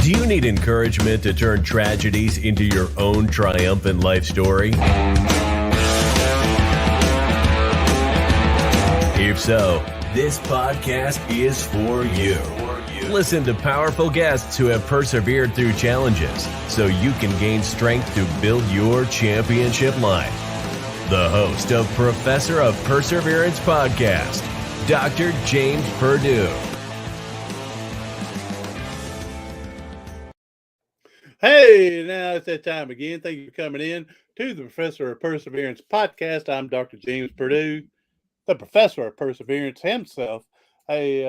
Do you need encouragement to turn tragedies into your own triumphant life story? If so, this podcast is for you. Listen to powerful guests who have persevered through challenges so you can gain strength to build your championship life. The host of Professor of Perseverance podcast, Dr. James Purdue. Hey, now it's that time again. Thank you for coming in to the Professor of Perseverance podcast. I'm Dr. James Purdue, the Professor of Perseverance himself. Hey,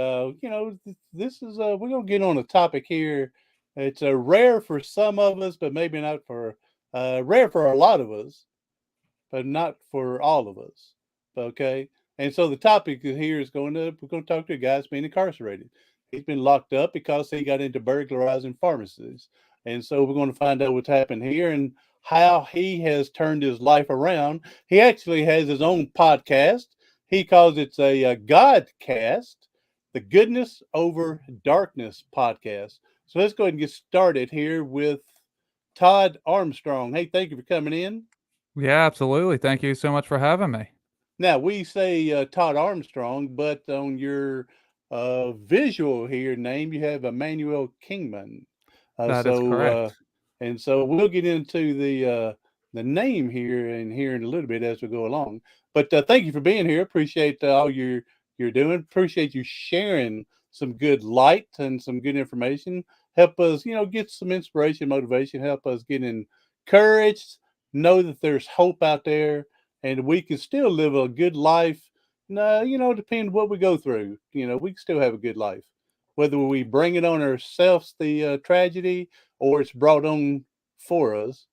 this is, we're going to get on a topic here. It's rare for some of us, but maybe not for, rare for a lot of us, but not for all of us. Okay. And so the topic here is we're going to talk to a guy that's been incarcerated. He's been locked up because he got into burglarizing pharmacies. And so we're going to find out what's happened here and how he has turned his life around. He actually has his own podcast. He calls it a Godcast, the Goodness Over Darkness podcast. So let's go ahead and get started here with Todd Armstrong. Hey, thank you for coming in. Yeah, absolutely. Thank you so much for having me. Now, we say Todd Armstrong, but on your visual here name, you have Emmanuel Kingman. That is correct. And so we'll get into the name here in a little bit as we go along. But thank you for being here. Appreciate all you're doing. Appreciate you sharing some good light and some good information. Help us, get some inspiration, motivation. Help us get encouraged. Know that there's hope out there, and we can still live a good life. Depending what we go through. We can still have a good life. Whether we bring it on ourselves, the tragedy, or it's brought on for us.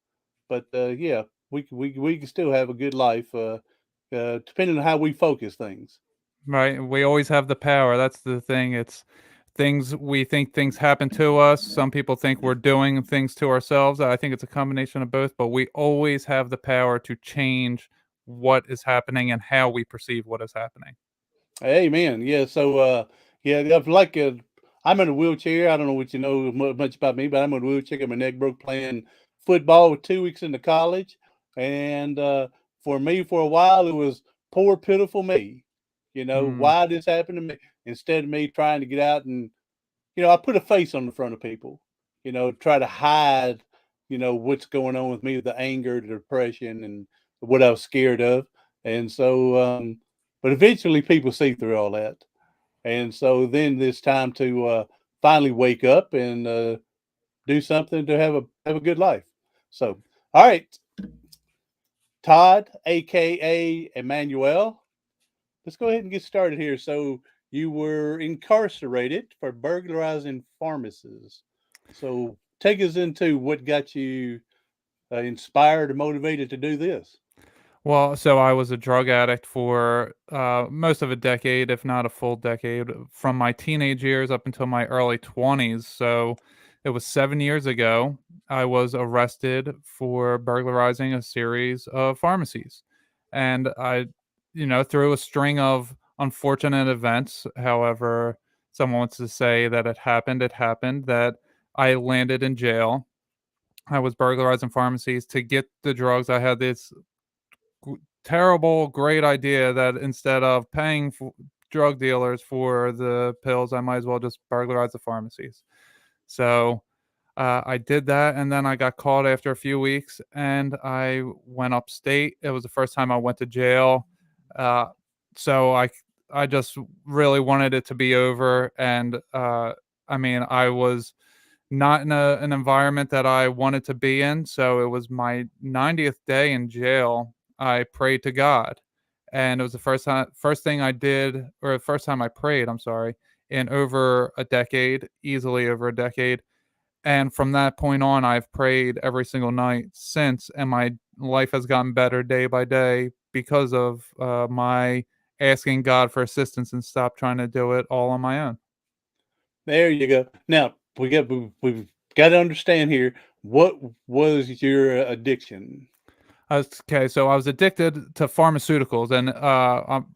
But we can still have a good life, depending on how we focus things. Right. We always have the power. That's the thing. It's we think things happen to us. Some people think we're doing things to ourselves. I think it's a combination of both, but we always have the power to change what is happening and how we perceive what is happening. Amen. Yeah. So, I'm in a wheelchair. I don't know what you know much about me, but I'm in a wheelchair. Got my neck broke playing football 2 weeks into college. And for me, for a while, it was poor, pitiful me. Why this happened to me? Instead of me trying to get out and, I put a face on the front of people, try to hide, what's going on with me, the anger, the depression, and what I was scared of. And so, but eventually people see through all that. And so then it's time to finally wake up and do something to have a good life. So, all right, Todd, aka Emmanuel, let's go ahead and get started here. So you were incarcerated for burglarizing pharmacies. So take us into what got you inspired or motivated to do this. Well, so I was a drug addict for most of a decade, if not a full decade, from my teenage years up until my early 20s. So it was 7 years ago. I was arrested for burglarizing a series of pharmacies. And through a string of unfortunate events, however someone wants to say that it happened, that I landed in jail. I was burglarizing pharmacies to get the drugs. I had this terrible, great idea that instead of paying drug dealers for the pills, I might as well just burglarize the pharmacies. So I did that, and then I got caught after a few weeks, and I went upstate. It was the first time I went to jail. So I just really wanted it to be over, and I was not in an environment that I wanted to be in. So it was my 90th day in jail. I prayed to God, and it was the first thing I did, or the first time I prayed, I'm sorry, in over a decade, easily over a decade. And from that point on, I've prayed every single night since, and my life has gotten better day by day because of my asking God for assistance and stop trying to do it all on my own. There you go. Now we've got to understand here, what was your addiction? Okay, so I was addicted to pharmaceuticals, and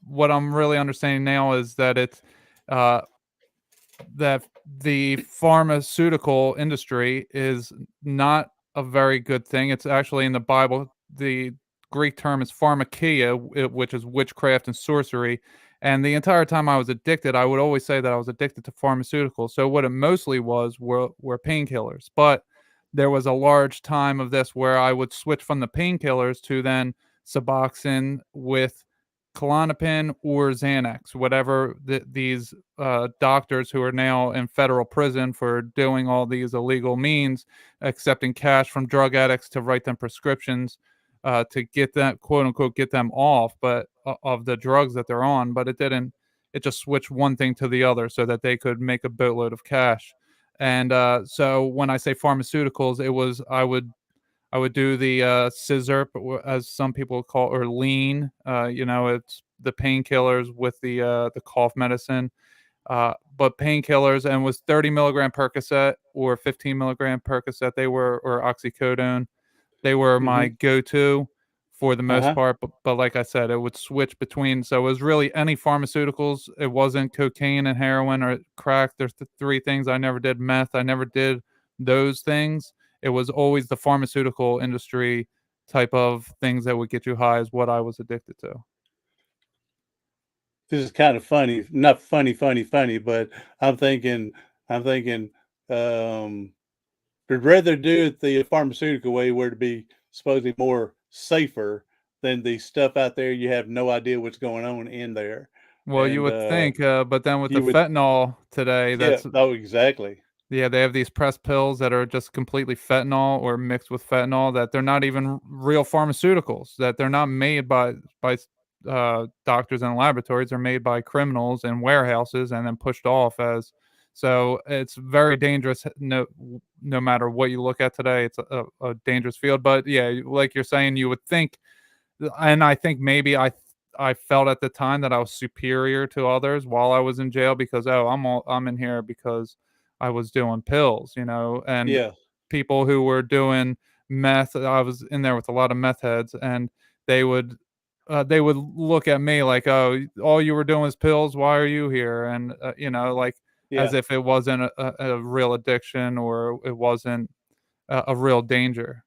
what I'm really understanding now is that it's that the pharmaceutical industry is not a very good thing. It's actually in the Bible. The Greek term is pharmakia, which is witchcraft and sorcery. And the entire time I was addicted, I would always say that I was addicted to pharmaceuticals. So what it mostly was were painkillers. But there was a large time of this where I would switch from the painkillers to then Suboxone with Klonopin or Xanax, whatever these doctors who are now in federal prison for doing all these illegal means, accepting cash from drug addicts to write them prescriptions to get that quote unquote get them off, but of the drugs that they're on. But it didn't. It just switched one thing to the other so that they could make a boatload of cash. And so when I say pharmaceuticals, it was I would do the scissor, as some people call, or lean. It's the painkillers with the cough medicine, but painkillers, and was 30 milligram Percocet or 15 milligram Percocet. Or oxycodone. They were my Mm-hmm. go-to for the most Uh-huh. part. But like I said, it would switch between. So it was really any pharmaceuticals. It wasn't cocaine and heroin or crack. There's the three things. I never did meth. I never did those things. It was always the pharmaceutical industry type of things that would get you high is what I was addicted to. This is kind of funny. Not funny, but I'm thinking, I'm thinking, um, would rather do it the pharmaceutical way, where to be supposedly more safer than the stuff out there. You have no idea what's going on in there, Well, you and would think, but then with the you would, fentanyl today, yeah, that's oh, exactly, yeah, they have these pressed pills that are just completely fentanyl or mixed with fentanyl that they're not even real pharmaceuticals, that they're not made by doctors in laboratories. They're made by criminals in warehouses and then pushed off as. So it's very dangerous. No matter what you look at today, it's a dangerous field. But yeah, like you're saying, you would think, and I think maybe I felt at the time that I was superior to others while I was in jail because I'm in here because I was doing pills, and yeah, people who were doing meth. I was in there with a lot of meth heads, and they would they would look at me like, "Oh, all you were doing was pills. Why are you here?" And like as yeah. if it wasn't a real addiction or it wasn't a real danger.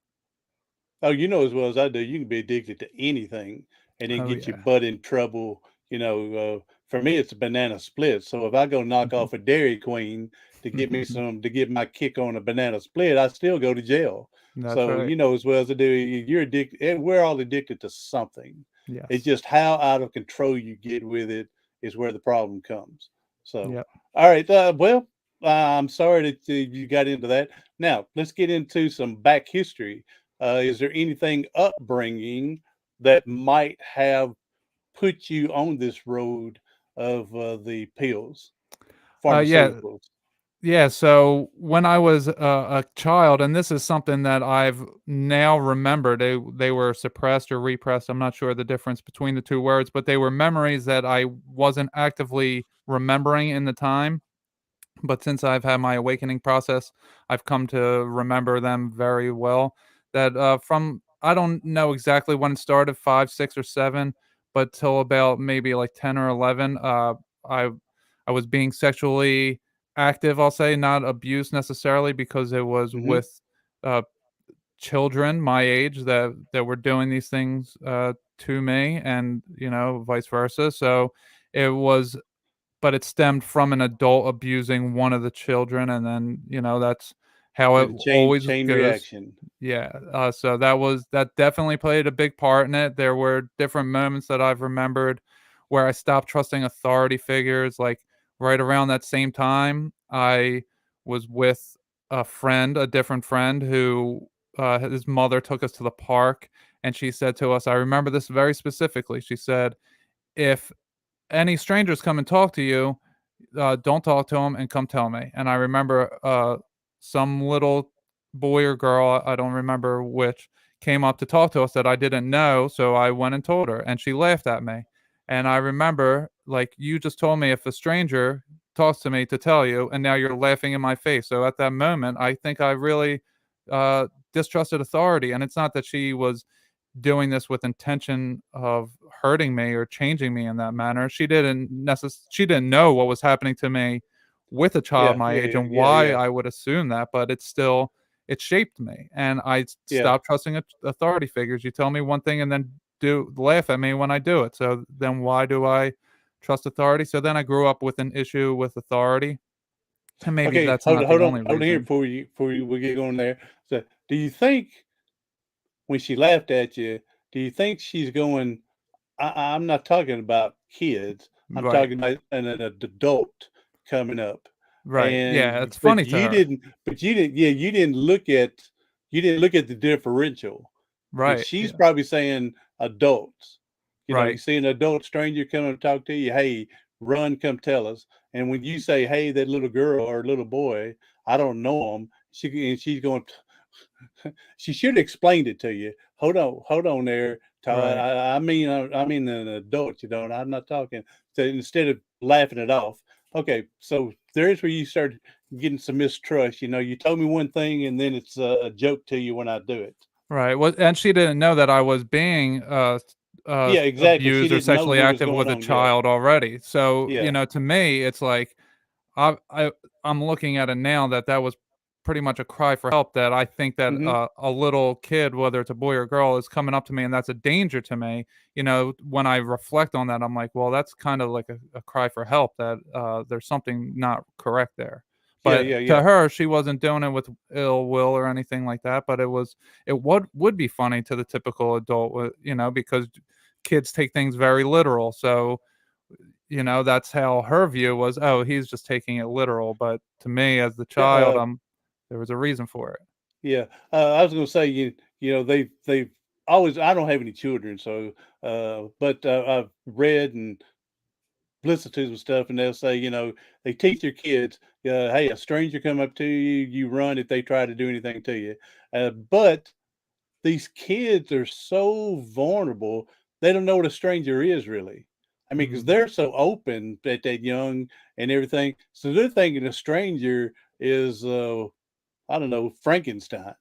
Oh, you know as well as I do, you can be addicted to anything and then Oh get your yeah. butt in trouble. For me, it's a banana split. So if I go knock off a Dairy Queen to get my kick on a banana split, I still go to jail. That's So right. you know as well as I do, you're addicted. We're all addicted to something. It's Yes. just how out of control you get with it is where the problem comes. So, Yep. all right. Well, I'm sorry that you got into that. Now let's get into some back history. Is there anything upbringing that might have put you on this road of the pills, Yeah. pharmaceuticals? Yeah, so when I was a child, and this is something that I've now remembered, they were suppressed or repressed. I'm not sure the difference between the two words, but they were memories that I wasn't actively remembering in the time. But since I've had my awakening process, I've come to remember them very well. That from I don't know exactly when it started, 5, 6, or 7, but till about maybe like 10 or 11, I I was being sexually active. I'll say not abused necessarily because it was Hmm. with uh, children my age that were doing these things to me, and vice versa. So it was but it stemmed from an adult abusing one of the children, and then, that's how it The always chain goes. reaction. Yeah, so that definitely played a big part in it. There were different moments that I've remembered where I stopped trusting authority figures, like, right around that same time, I was with a different friend who, his mother took us to the park, and she said to us, I remember this very specifically, she said, "If any strangers come and talk to you, don't talk to them and come tell me." And I remember some little boy or girl, I don't remember which, came up to talk to us that I didn't know. So I went and told her, and she laughed at me. And I remember, like, you just told me if a stranger talks to me to tell you, and now you're laughing in my face. So at that moment, I think I really distrusted authority. And it's not that she was doing this with intention of hurting me or changing me in that manner. She didn't know what was happening to me with a child my age and why yeah. I would assume that, but it shaped me, and I Yeah. stopped trusting authority figures. You tell me one thing and then laugh at me when I do it. So then why do I trust authority? So then I grew up with an issue with authority, and maybe Okay, that's not the only hold on here reason. before you we get going there. So, do you think when she laughed at you, do you think she's going? I'm not talking about kids. I'm Right. talking about an adult coming up, Right. Yeah, it's but funny to her. you didn't, yeah, you didn't look at the differential. But Right. she's Yeah. probably saying adults. You know, you Right. see an adult stranger come and talk to you, hey, run, come tell us. And when you say, hey, that little girl or little boy, I don't know him, she's going, she should have explained it to you. Hold on there, Todd. Right. I mean an adult. You know, I'm not talking. So instead of laughing it off, okay. So there's where you start getting some mistrust. You know, you told me one thing, and then it's a joke to you when I do it. Right. Well, and she didn't know that I was being Yeah, exactly. She abused or didn't know sexually what was active going with a on yet. child already. So, Yeah. to me, it's like I I I'm looking at it now that was pretty much a cry for help, that I think that Hmm. a little kid, whether it's a boy or girl, is coming up to me, and that's a danger to me. When I reflect on that, I'm like, well, that's kind of like a cry for help, that there's something not correct there. Yeah, But yeah, to yeah. her, she wasn't doing it with ill will or anything like that. But it would be funny to the typical adult, because kids take things very literal. So that's how her view was. Oh, he's just taking it literal. But to me, as the Yeah. child, there was a reason for it. Yeah. I was going to say, you know, they've always. I don't have any children, so but I've read and listened to some stuff, and they'll say, you know, they teach their kids, hey, a stranger come up to you, you run if they try to do anything to you. But these kids are so vulnerable; they don't know what a stranger is really. I mean, because Mhm. they're so open at that young and everything, so they're thinking a stranger is, I don't know, Frankenstein.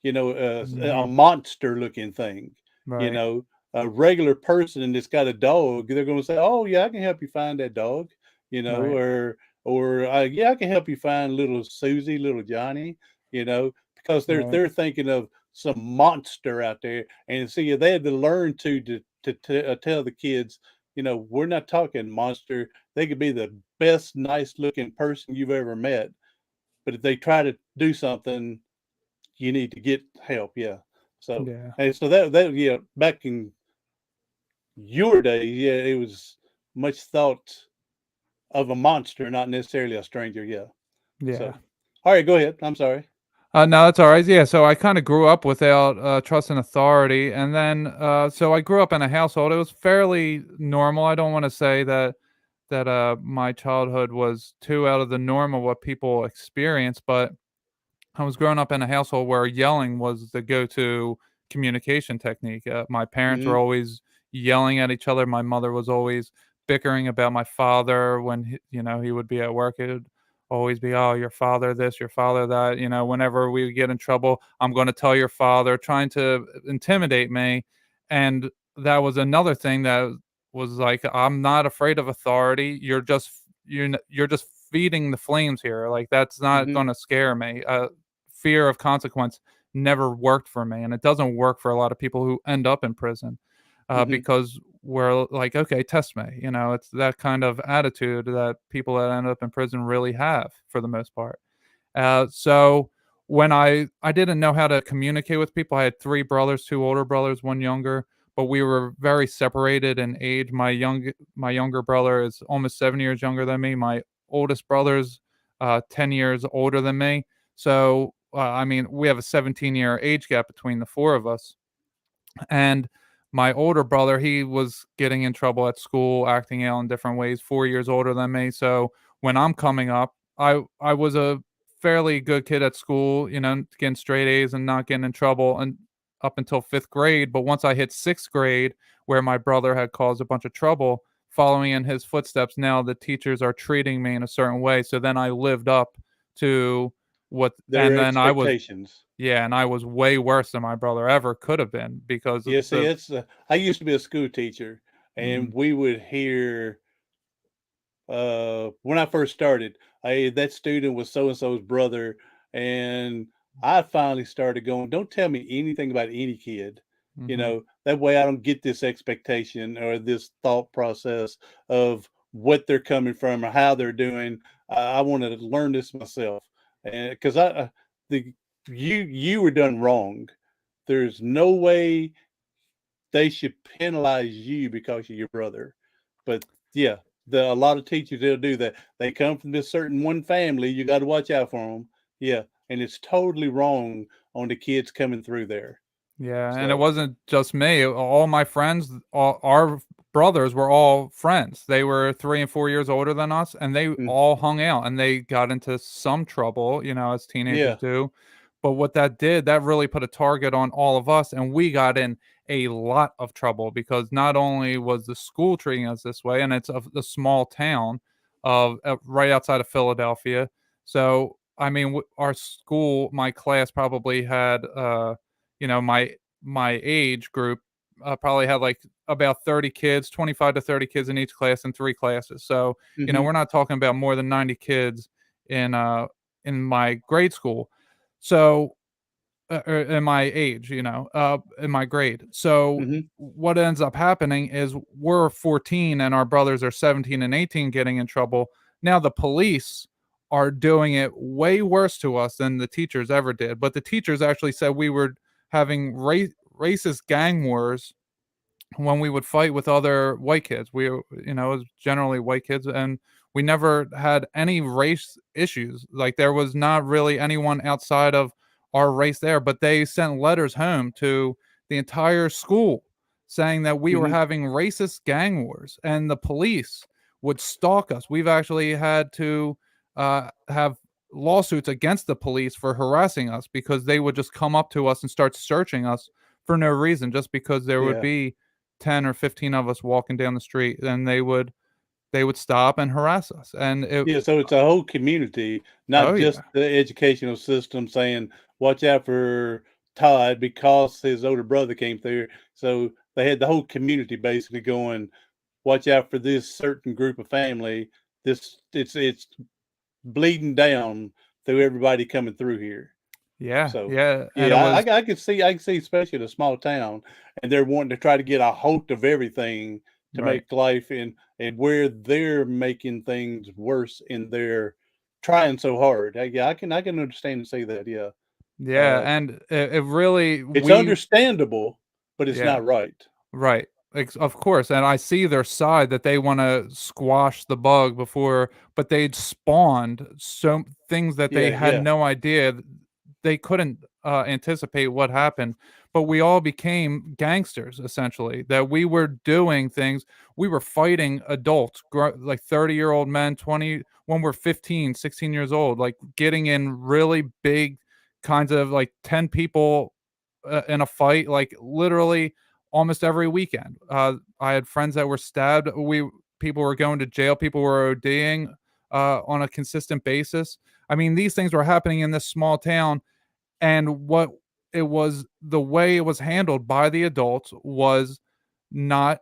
You know, a Mhm. monster looking thing. You Right. know, a regular person that's got a dog, they're going to say, "Oh yeah, I can help you find that dog." You know, Right. or yeah, I can help you find little Susie, little Johnny. You know, because Right. they're thinking of some monster out there, and see, they had to learn to tell the kids, you know, we're not talking monster. They could be the best, nice looking person you've ever met, but if they try to do something, you need to get help. Yeah. So, Yeah. and so that yeah, back in your day, yeah, it was much thought of a monster, not necessarily a stranger. Yeah. Yeah. So, all right, go ahead. I'm sorry. No, that's all right. Yeah, so I kind of grew up without trust and authority, and then so I grew up in a household. It was fairly normal. I don't want to say that my childhood was too out of the norm of what people experience, but I was growing up in a household where yelling was the go-to communication technique. My parents were Hmm. always yelling at each other. My mother was always bickering about my father when he would be at work. It would always be, "Oh, your father this, your father that." Whenever we would get in trouble, "I'm going to tell your father," trying to intimidate me. And that was another thing that was like, I'm not afraid of authority. You're just feeding the flames here. Like, that's not Hmm. going to scare me. Fear of consequence never worked for me, and it doesn't work for a lot of people who end up in prison, Hmm. because we're like, okay, test me. It's that kind of attitude that people that end up in prison really have for the most part. So when I didn't know how to communicate with people. I had three brothers, two older brothers, one younger, but we were very separated in age. My younger brother is almost 7 years younger than me. My oldest brother's 10 years older than me. So I mean, we have a 17-year age gap between the four of us. And my older brother, he was getting in trouble at school, acting out in different ways, 4 years older than me. So when I'm coming up, I was a fairly good kid at school, getting straight A's and not getting in trouble, and up until fifth grade. But once I hit sixth grade, where my brother had caused a bunch of trouble, following in his footsteps, now the teachers are treating me in a certain way. So then I lived up to what, Their and then I was, expectations. yeah, and I was way worse than my brother ever could have been, because of Yeah. See, the it's. I used to be a school teacher, and mhm, we would hear when I first started, hey, that student was so and so's brother, and I finally started going, don't tell me anything about any kid. Hmm. That way I don't get this expectation or this thought process of what they're coming from or how they're doing. I want to learn this myself, and because the you were done wrong. There's no way they should penalize you because of your brother. But yeah, a lot of teachers, they'll do that. They come from this certain one family. You got to watch out for them. Yeah, and it's totally wrong on the kids coming through there. Yeah, and it So wasn't just me. All my friends, all our brothers were all friends. They were 3 and 4 years older than us, and they mm, all hung out and they got into some trouble, as teenagers yeah, do. But what that did, that really put a target on all of us, and we got in a lot of trouble because not only was the school treating us this way, and it's a small town of right outside of Philadelphia. So, I mean, our school, my class probably had my age group probably had like about 30 kids, 25 to 30 kids in each class in three classes. So, hmm we're not talking about more than 90 kids in my grade school. So, or in my age, in my grade. So, hmm what ends up happening is we're 14 and our brothers are 17 and 18 getting in trouble. Now the police are doing it way worse to us than the teachers ever did. But the teachers actually said we were having racist gang wars when we would fight with other white kids. It was generally white kids, and we never had any race issues. Like there was not really anyone outside of our race there, but they sent letters home to the entire school saying that we were hmm having racist gang wars, and the police would stalk us. We've actually had to have lawsuits against the police for harassing us because they would just come up to us and start searching us for no reason, just because there would yeah. be 10 or 15 of us walking down the street, and they would stop and harass us. And it Yeah, so it's a whole community, oh not just yeah. the educational system saying, watch out for Todd because his older brother came through. So they had the whole community basically going, watch out for this certain group of family. It's bleeding down through everybody coming through here. Yeah, So yeah, and it yeah, was I can see, especially in a small town, and they're wanting to try to get a hold of everything to right. make life and where they're making things worse in their trying so hard. Yeah, I can understand and see that. Yeah, Yeah, uh, and it really it's we understandable, but it's yeah. not right. Right. Of course, and I see their side that they wanna squash the bug before, but they'd spawned so things that they Yeah, had yeah, no idea. They couldn't, anticipate what happened, but we all became gangsters, essentially, that we were doing things. We were fighting adults, like 30-year-old men, 20 when we're 15, 16 years old, like, getting in really big kinds of, like, 10 people, in a fight, like, literally almost every weekend. I had friends that were stabbed. People were going to jail. People were ODing on a consistent basis. I mean, these things were happening in this small town, and what it was the way it was handled by the adults was not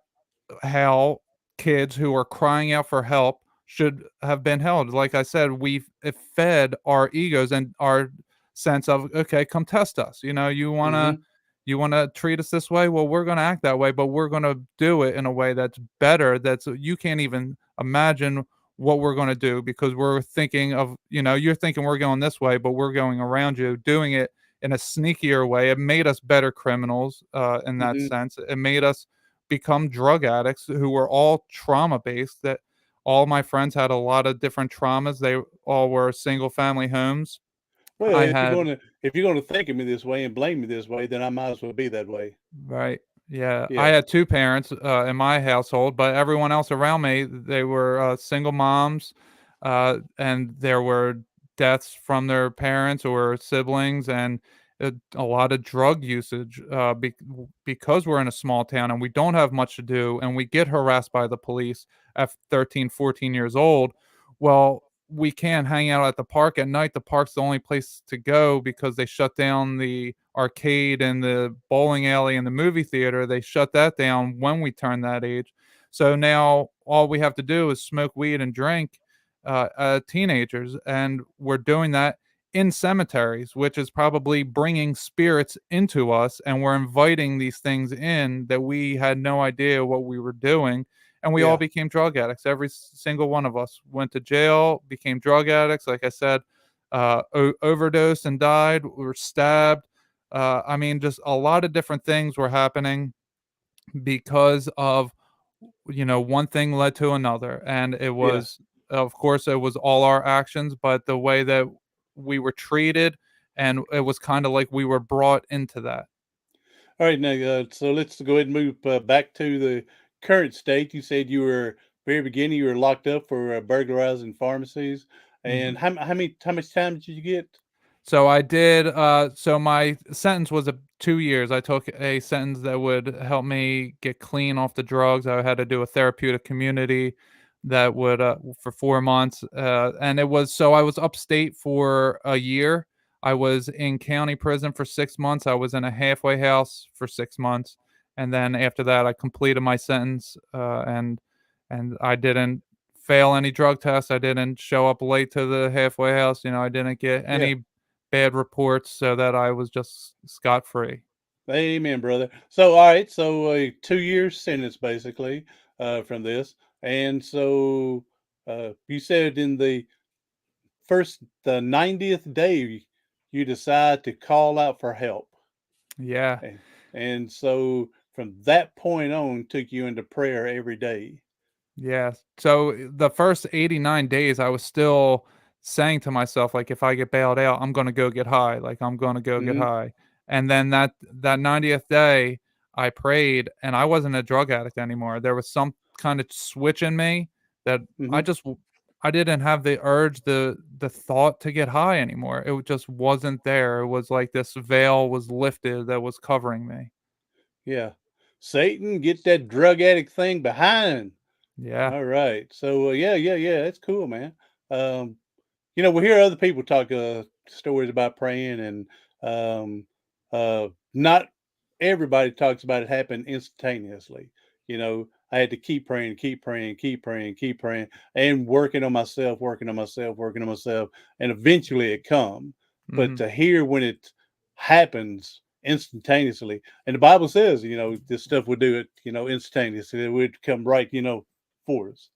how kids who are crying out for help should have been held. Like I said, it fed our egos and our sense of, okay, come test us. hmm you wanna treat us this way? Well, we're gonna act that way, but we're gonna do it in a way that's better. That's you can't even imagine what we're gonna do because we're thinking of, you're thinking we're going this way, but we're going around you, doing it in a sneakier way. It made us better criminals in that hmm sense. It made us become drug addicts who were all trauma based. That all my friends had a lot of different traumas. They all were single family homes. Well, I if you're had gonna if you're gonna think of me this way and blame me this way, then I might as well be that way. Right. Yeah. I Yeah. had two parents in my household, but everyone else around me, they were single moms, and there were deaths from their parents or siblings, and a lot of drug usage because we're in a small town and we don't have much to do, and we get harassed by the police at 13, 14 years old. Well, we can't hang out at the park at night. The park's the only place to go because they shut down the arcade and the bowling alley and the movie theater. They shut that down when we turn that age. So now all we have to do is smoke weed and drink teenagers, and we're doing that in cemeteries, which is probably bringing spirits into us, and we're inviting these things in that we had no idea what we were doing, and we all Yeah. became drug addicts. Every single one of us went to jail, became drug addicts. Like I said, overdosed and died. We were stabbed. I mean, just a lot of different things were happening because of, one thing led to another, and it Yeah. was, of course, it was all our actions, but the way that we were treated, and it was kind of like we were brought into that. All right, now, so let's go ahead and move back to the current state. You said you were very beginning. You were locked up for burglarizing pharmacies, and Mhm. how much time did you get? So I did. So my sentence was 2 years. I took a sentence that would help me get clean off the drugs. I had to do a therapeutic community that would for 4 months, and it was, so I was upstate for a year. I was in county prison for 6 months. I was in a halfway house for 6 months, and then after that, I completed my sentence, and I didn't fail any drug tests. I didn't show up late to the halfway house. I didn't get Yeah. any bad reports, so that I was just scot-free. Amen, brother. So, all right, so a 2 year sentence basically from this, and so you said in the 90th day you decide to call out for help, Yeah. and, and so from that point on took you into prayer every day. Yeah. So the first 89 days, I was still saying to myself, like, if I get bailed out, I'm gonna go get high. Like, I'm gonna go get Hmm. high. And then that 90th day, I prayed, and I wasn't a drug addict anymore. There was some kind of switch in me that I Hmm. just I didn't have the urge, the thought to get high anymore. It just wasn't there. It was like this veil was lifted that was covering me. Yeah, Satan, get that drug addict thing behind. Yeah. All right, so yeah, that's cool, man. Um, we hear other people talk stories about praying, and not everybody talks about it happen instantaneously. I had to keep praying, keep praying, keep praying, keep praying, and working on myself, working on myself, working on myself, and eventually it come. But Mhm. to hear when it happens instantaneously, and the Bible says, this stuff would do it, instantaneously. It would come right, for us.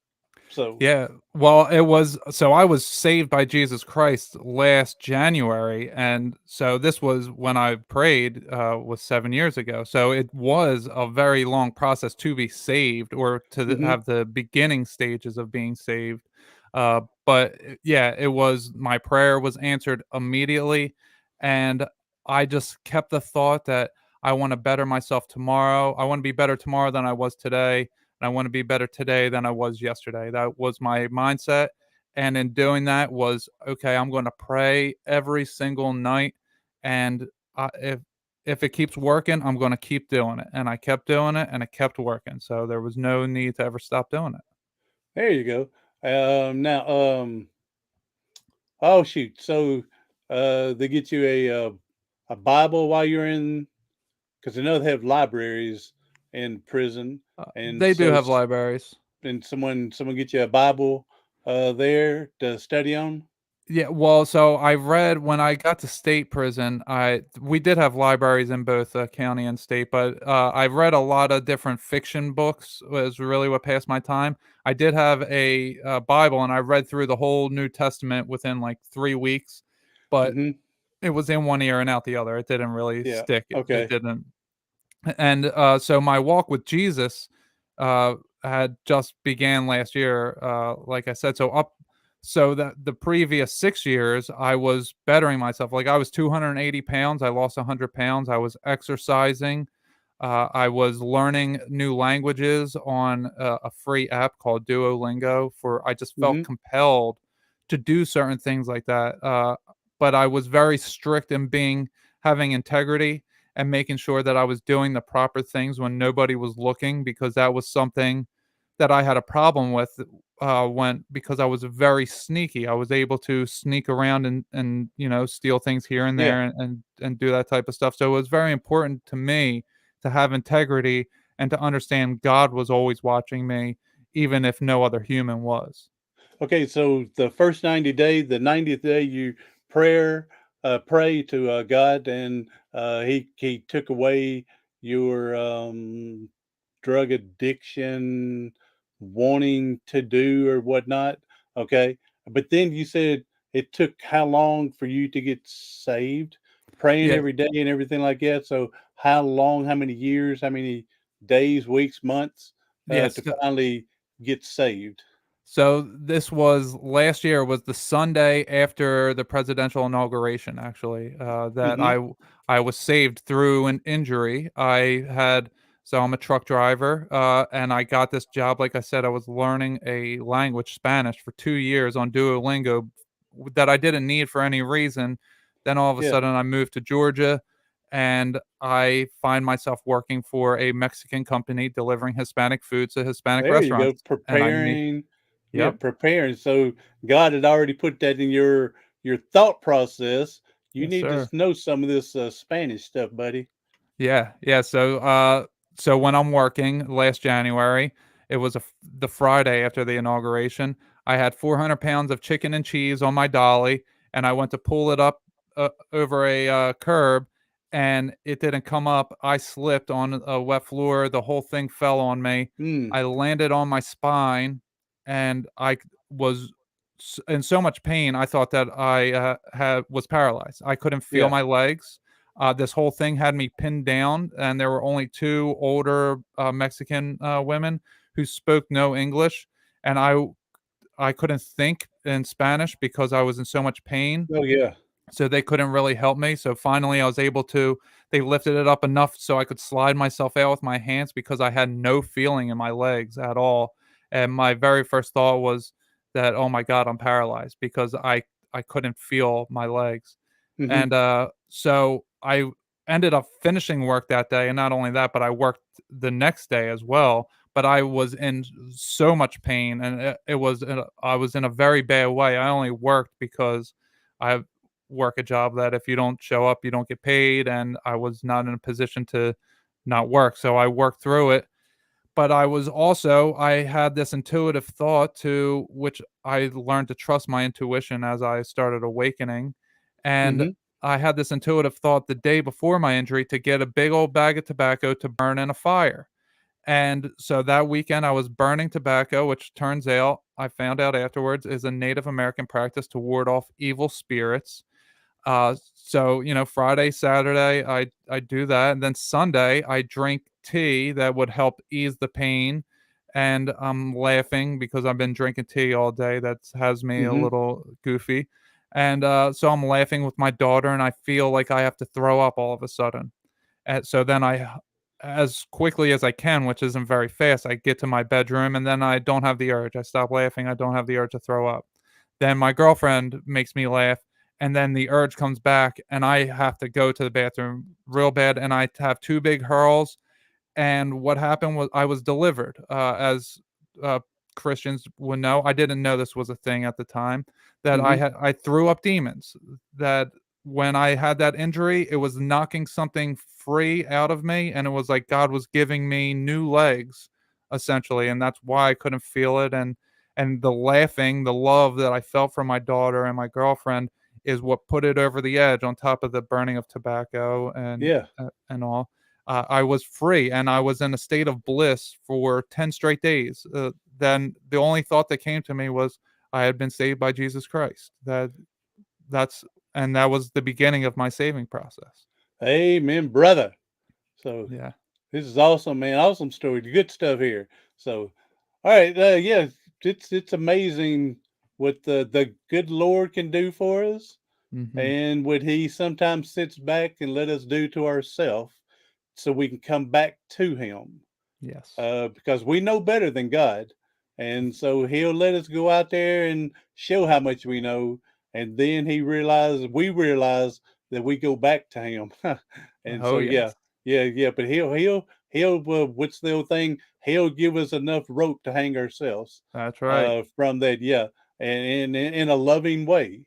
So. Yeah, well, it was, so I was saved by Jesus Christ last January, and so this was when I prayed, was 7 years ago, so it was a very long process to be saved, or to Hmm. have the beginning stages of being saved, but, yeah, it was, my prayer was answered immediately, and I just kept the thought that I wanna better myself tomorrow. I wanna be better tomorrow than I was today, and I want to be better today than I was yesterday. That was my mindset. And in doing that was, okay, I'm going to pray every single night. And if it keeps working, I'm going to keep doing it. And I kept doing it, and it kept working. So there was no need to ever stop doing it. There you go. Now, oh shoot. So, they get you a Bible while you're in, because I know they have libraries in prison, and They do so have libraries. and someone get you a Bible there to study on. Yeah, well, so I read when I got to state prison, I we did have libraries in both county and state, but I read a lot of different fiction books. Was really what passed my time. I did have a Bible, and I read through the whole New Testament within like 3 weeks, but Hmm. it was in one ear and out the other. It didn't really Yeah. stick. It Okay. didn't. And so my walk with Jesus uh, had just began last year, like I said. So that the previous 6 years, I was bettering myself. Like, I was 280 pounds. I lost 100 pounds. I was exercising. I was learning new languages on a free app called Duolingo. For I just felt Hmm. compelled to do certain things like that. But I was very strict in having integrity, and making sure that I was doing the proper things when nobody was looking, because that was something that I had a problem with, when because I was very sneaky. I was able to sneak around, and steal things here and Yeah. there, and do that type of stuff. So it was very important to me to have integrity, and to understand God was always watching me, even if no other human was. Okay, so the first 90 days, the 90th day, you pray to God, and he took away your drug addiction, wanting to do or whatnot. Okay, but then you said it took how long for you to get saved? Praying Yeah. every day and everything like that. So how long? How many years? How many days, weeks, months Yes. to finally get saved? So this was last year was the Sunday after the presidential inauguration, actually, that Hmm. I was saved through an injury. I'm a truck driver, and I got this job. Like I said, I was learning a language, Spanish, for 2 years on Duolingo that I didn't need for any reason. Then all of a Yeah. sudden, I moved to Georgia, and I find myself working for a Mexican company delivering Hispanic food to Hispanic There you go. restaurants, and I meet. Preparing. Yeah, Yep. preparing. So God had already put that in your thought process. You Yes, need to sir. know some of this Spanish stuff, buddy. Yeah, yeah. So when I'm working last January, it was the Friday after the inauguration. I had 400 pounds of chicken and cheese on my dolly, and I went to pull it up over a curb, and it didn't come up. I slipped on a wet floor. The whole thing fell on me. Mm, I landed on my spine, and was in so much pain. I thought that I had was paralyzed. I couldn't feel yeah. my legs. This whole thing had me pinned down, and there were only two older Mexican women who spoke no English, and I couldn't think in Spanish because I was in so much pain. Oh yeah. So they couldn't really help me. So finally, I was able to. They lifted it up enough so I could slide myself out with my hands because I had no feeling in my legs at all. And my very first thought was that, oh my God, I'm paralyzed because I couldn't feel my legs. Hmm. And, so I ended up finishing work that day, and not only that, but I worked the next day as well, but I was in so much pain, and I was in a very bad way. I only worked because I work a job that if you don't show up, you don't get paid, and I was not in a position to not work, so I worked through it. But I had this intuitive thought to which I learned to trust my intuition as I started awakening, and Hmm. I had this intuitive thought the day before my injury to get a big old bag of tobacco to burn in a fire. And so that weekend, I was burning tobacco, which turns out, I found out afterwards, is a Native American practice to ward off evil spirits. Friday, Saturday, I do that, and then Sunday, I drink tea that would help ease the pain, and I'm laughing because I've been drinking tea all day. That has me a Hmm. little goofy, and so I'm laughing with my daughter, and I feel like I have to throw up all of a sudden. And so then as quickly as I can, which isn't very fast, I get to my bedroom, and then I don't have the urge. I stop laughing. I don't have the urge to throw up. Then my girlfriend makes me laugh, and then the urge comes back, and I have to go to the bathroom real bad, and I have two big hurls, and what happened was I was delivered, as uh, Christians would know. I didn't know this was a thing at the time, that Hmm. I threw up demons. That when I had that injury, it was knocking something free out of me, and it was like God was giving me new legs, essentially, and that's why I couldn't feel it. And the laughing, the love that I felt from my daughter and my girlfriend is what put it over the edge, on top of the burning of tobacco Yeah. and all. I was free, and I was in a state of bliss for 10 straight days. Then the only thought that came to me was I had been saved by Jesus Christ. That's and that was the beginning of my saving process. Amen, brother. So Yeah. this is awesome, man. Awesome story. Good stuff here. So, all right, yeah, it's amazing what the good Lord can do for us, Mhm. and what He sometimes sits back and let us do to ourselves, so we can come back to Him. Yes. Because we know better than God. And so he'll let us go out there and show how much we know. And then we realize that we go back to him. And Oh, so, yeah, yes. yeah. But what's the old thing? He'll give us enough rope to hang ourselves That's right. from that. Yeah. And in a loving way.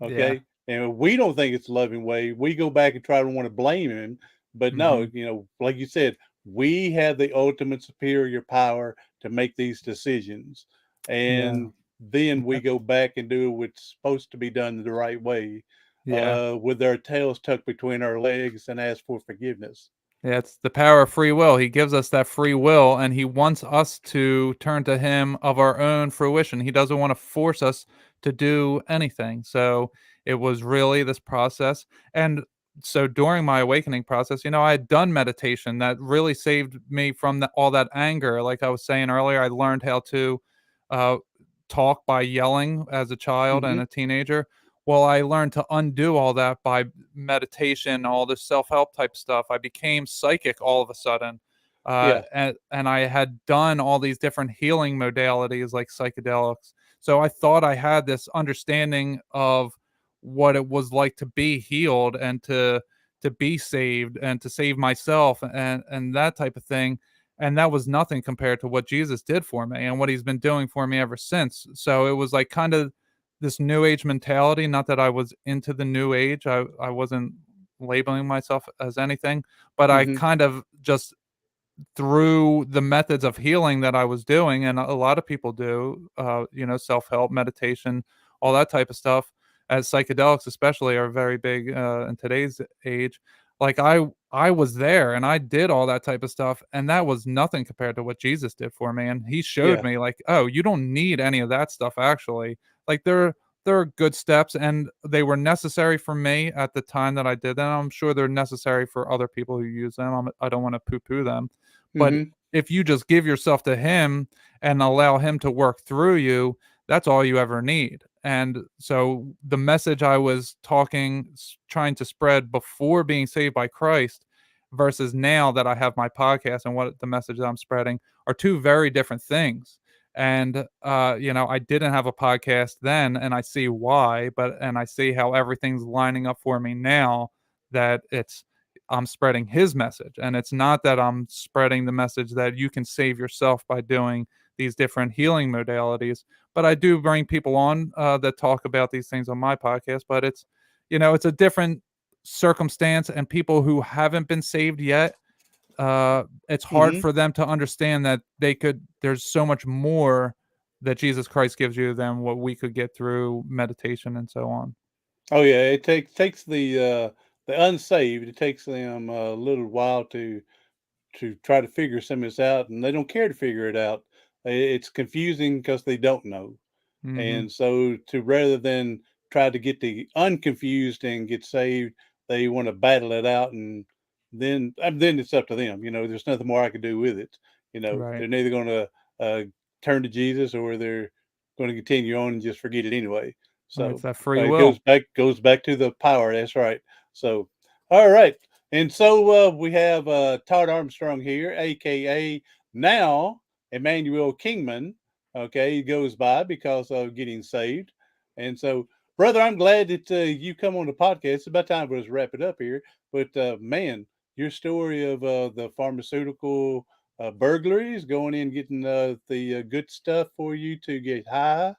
Yeah. Okay. And we don't think it's a loving way. We go back and try to want to blame him. But no, Mhm. like you said, we have the ultimate superior power to make these decisions. Yeah. And then we go back and do what's supposed to be done the right way, Yeah. with our tails tucked between our legs and ask for forgiveness. Yeah, it's the power of free will. He gives us that free will, and he wants us to turn to him of our own fruition. He doesn't want to force us to do anything. So it was really this process. And so during my awakening process, I had done meditation that really saved me from all that anger. Like I was saying earlier, I learned how to uh, talk by yelling as a child and Hmm. a teenager. Well, I learned to undo all that by meditation, all this self-help type stuff. I became psychic all of a sudden. Yeah. And I had done all these different healing modalities like psychedelics. So I thought I had this understanding of what it was like to be healed and to be saved and to save myself and that type of thing. And that was nothing compared to what Jesus did for me and what he's been doing for me ever since. So it was like kind of this new age mentality. Not that I was into the new age. I wasn't labeling myself as anything, but I Hmm. kind of just through the methods of healing that I was doing, and a lot of people do, self-help, meditation, all that type of stuff, as psychedelics especially are very big in today's age. Like I was there and I did all that type of stuff, and that was nothing compared to what Jesus did for me. And he showed Yeah. me like, oh, you don't need any of that stuff actually. Like there are good steps and they were necessary for me at the time that I did them. I'm sure they're necessary for other people who use them. I don't want to poo-poo them. But Hmm. if you just give yourself to him and allow him to work through you, that's all you ever need. And so the message I was trying to spread before being saved by Christ versus now that I have my podcast and what the message that I'm spreading are two very different things. And I didn't have a podcast then, and I see why, and I see how everything's lining up for me now that I'm spreading his message. And it's not that I'm spreading the message that you can save yourself by doing these different healing modalities. But I do bring people on that talk about these things on my podcast. But it's a different circumstance, and people who haven't been saved yet, it's hard Hmm. for them to understand that there's so much more that Jesus Christ gives you than what we could get through meditation and so on. Oh yeah, it takes the unsaved. It takes them a little while to try to figure some of this out, and they don't care to figure it out. It's confusing because they don't know. Hmm. And so, to rather than try to get the unconfused and get saved, they want to battle it out, and then it's up to them. There's nothing more I can do with it. Right. They're neither going to turn to Jesus, or they're going to continue on and just forget it anyway. Right, it's So that free it will. goes back to the power. That's right. So, all right, and so we have Todd Armstrong here, aka now Emmanuel Kingman. Okay, he goes by because of getting saved. And so, brother, I'm glad that you come on the podcast. It's about time for us to wrap it up here. But man, your story of the pharmaceutical burglaries, going in getting the good stuff for you to get high,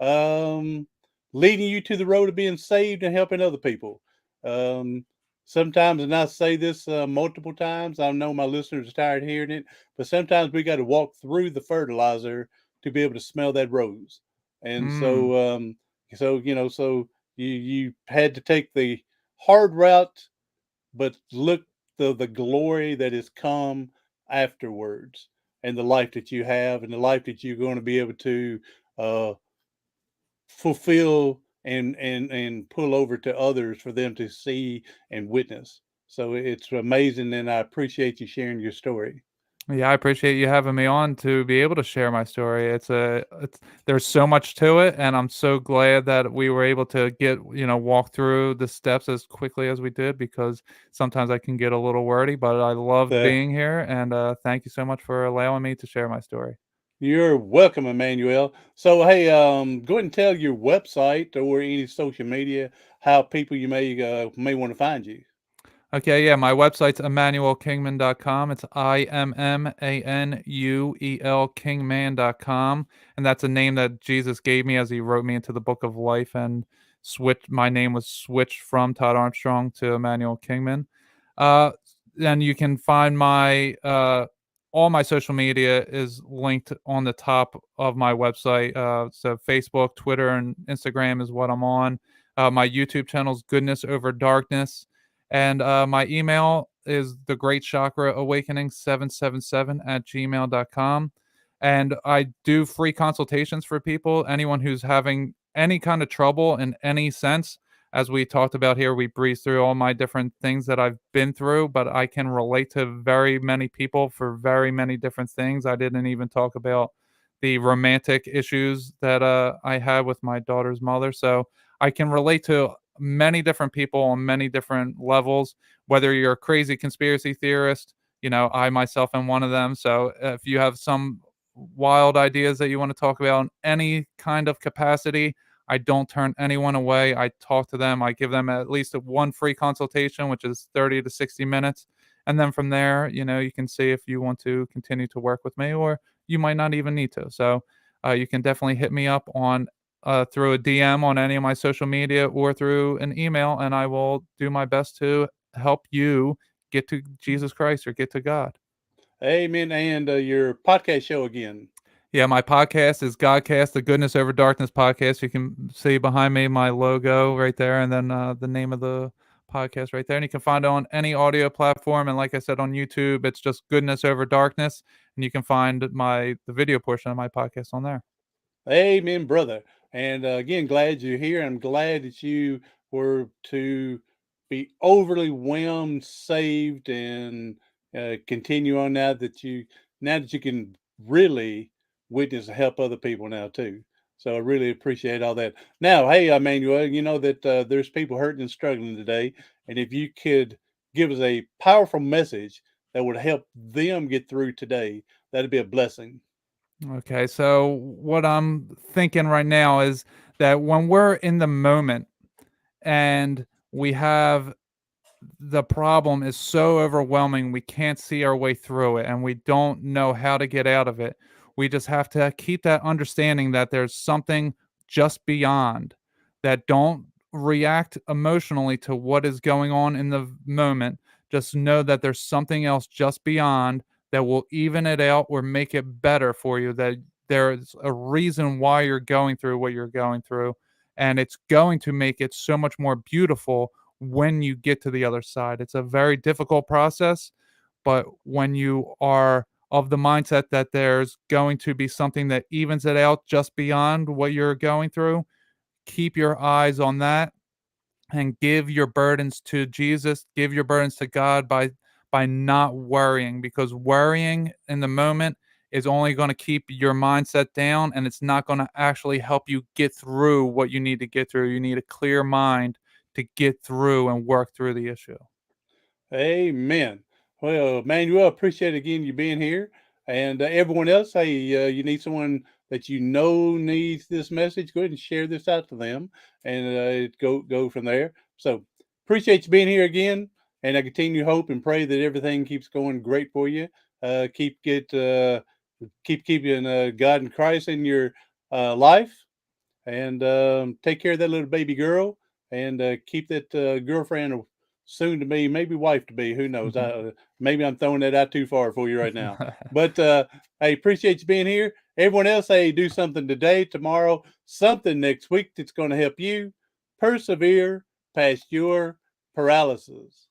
um, leading you to the road of being saved and helping other people. Um, Sometimes, and I say this multiple times, I know my listeners are tired of hearing it, but sometimes we got to walk through the fertilizer to be able to smell that rose. And Mm. so you had to take the hard route, but look the glory that has come afterwards, and the life that you have, and the life that you're going to be able to uh, fulfill and pull over to others for them to see and witness. So it's amazing, and I appreciate you sharing your story. Yeah, I appreciate you having me on to be able to share my story. It's there's so much to it, and I'm so glad that we were able to walk through the steps as quickly as we did, because sometimes I can get a little wordy, but I loved The being here, and thank you so much for allowing me to share my story. You're welcome, Emmanuel. So, hey, go ahead and tell your website or any social media how people you may want to find you. Okay, yeah, my website's emmanuelkingman.com. It's IMMANUEL Kingman.com. And that's a name that Jesus gave me as he wrote me into the book of life, and my name was switched from Todd Armstrong to Emmanuel Kingman. Uh and you can find my all my social media is linked on the top of my website. So Facebook, Twitter, and Instagram is what I'm on. My YouTube channel is Goodness Over Darkness. And my email is the Great Chakra Awakening 777 at gmail.com. And I do free consultations for people, anyone who's having any kind of trouble in any sense. As we talked about here, we breezed through all my different things that I've been through, but I can relate to very many people for very many different things. I didn't even talk about the romantic issues that I had with my daughter's mother. So I can relate to many different people on many different levels, whether you're a crazy conspiracy theorist, I myself am one of them. So if you have some wild ideas that you want to talk about in any kind of capacity, I don't turn anyone away. I talk to them. I give them at least one free consultation, which is 30 to 60 minutes. And then from there, you can see if you want to continue to work with me, or you might not even need to. So you can definitely hit me up on through a DM on any of my social media or through an email, and I will do my best to help you get to Jesus Christ or get to God. Amen. And your podcast show again. Yeah, my podcast is Godcast, the Goodness Over Darkness podcast. You can see behind me my logo right there, and then the name of the podcast right there. And you can find it on any audio platform. And like I said, on YouTube, it's just Goodness Over Darkness, and you can find the video portion of my podcast on there. Amen, brother. And again, glad you're here. I'm glad that you were to be overly whelmed, saved, and continue on now that you can really witness and help other people now too. So I really appreciate all that. Now, hey, Emmanuel, you know that there's people hurting and struggling today, and if you could give us a powerful message that would help them get through today, that'd be a blessing. Okay, so what I'm thinking right now is that when we're in the moment and we have the problem is so overwhelming, we can't see our way through it and we don't know how to get out of it. We just have to keep that understanding that there's something just beyond, that don't react emotionally to what is going on in the moment. Just know that there's something else just beyond that will even it out or make it better for you, that there's a reason why you're going through what you're going through, and it's going to make it so much more beautiful when you get to the other side. It's a very difficult process, but when you are of the mindset that there's going to be something that evens it out just beyond what you're going through, keep your eyes on that and give your burdens to Jesus, give your burdens to God by not worrying, because worrying in the moment is only going to keep your mindset down, and it's not going to actually help you get through what you need to get through. You need a clear mind to get through and work through the issue. Amen. Well, Manuel, appreciate again you being here, and everyone else. Hey, you need someone that you know needs this message. Go ahead and share this out to them, and go from there. So appreciate you being here again, and I continue to hope and pray that everything keeps going great for you. Keep keeping God and Christ in your life, and take care of that little baby girl, and keep that girlfriend, soon to be, maybe wife to be. Who knows? Maybe I'm throwing that out too far for you right now. But hey, appreciate you being here. Everyone else, hey, do something today, tomorrow, something next week that's going to help you persevere past your paralysis.